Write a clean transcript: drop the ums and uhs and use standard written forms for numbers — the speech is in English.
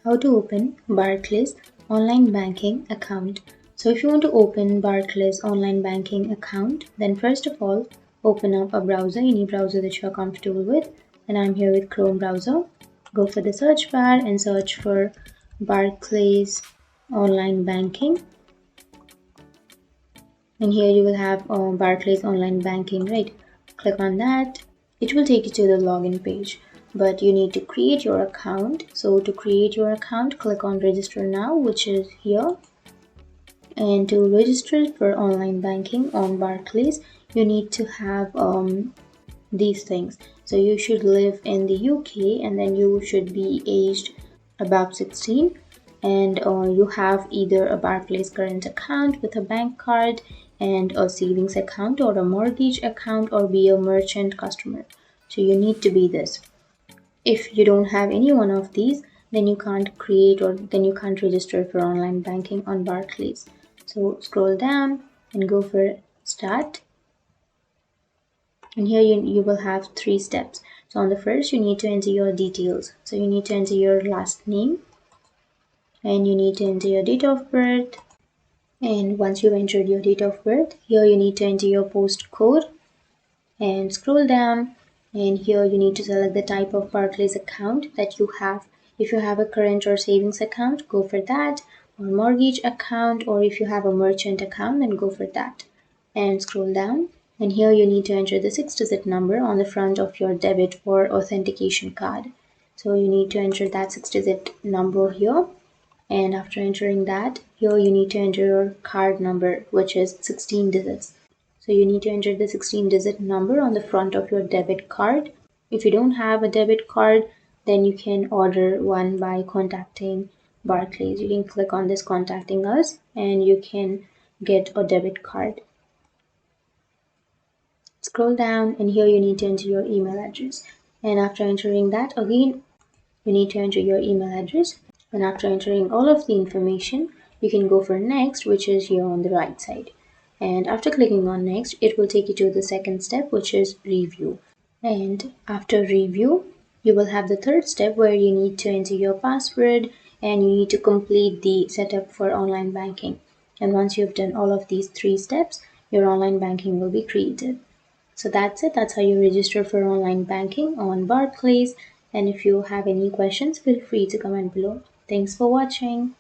How to open Barclays online banking account. So if you want to open Barclays online banking account, then first of all, open up a browser, any browser that you're comfortable with. And I'm here with Chrome browser. Go for the search bar and search for Barclays online banking. And here you will have Barclays online banking, right? Click on that. It will take you to the login page, but you need to create your account. So to create your account, click on register now, which is here. And to register for online banking on Barclays, you need to have these things. So you should live in the UK, and then you should be aged above 16, and you have either a Barclays current account with a bank card and a savings account, or a mortgage account, or be a merchant customer. So you need to be this. If you don't have any one of these, then you can't create, or then you can't register for online banking on Barclays. So scroll down and go for start. And here you will have 3 steps. So on the first, you need to enter your details. So you need to enter your last name, and you need to enter your date of birth. And once you've entered your date of birth, here you need to enter your postcode and scroll down. And here you need to select the type of Barclays account that you have. If you have a current or savings account, go for that, or mortgage account, or if you have a merchant account, then go for that. And scroll down. And here you need to enter the 6-digit number on the front of your debit or authentication card. So you need to enter that 6-digit number here. And after entering that, here you need to enter your card number, which is 16 digits. So you need to enter the 16-digit number on the front of your debit card. If you don't have a debit card, then you can order one by contacting Barclays. You can click on this contacting us, and you can get a debit card. Scroll down, and here you need to enter your email address. And after entering that, again, you need to enter your email address. And after entering all of the information, you can go for next, which is here on the right side. And after clicking on next, it will take you to the second step, which is review. And after review, you will have the third step where you need to enter your password, and you need to complete the setup for online banking. And once you've done all of these 3 steps, your online banking will be created. So that's it. That's how you register for online banking on Barclays. And if you have any questions, feel free to comment below. Thanks for watching.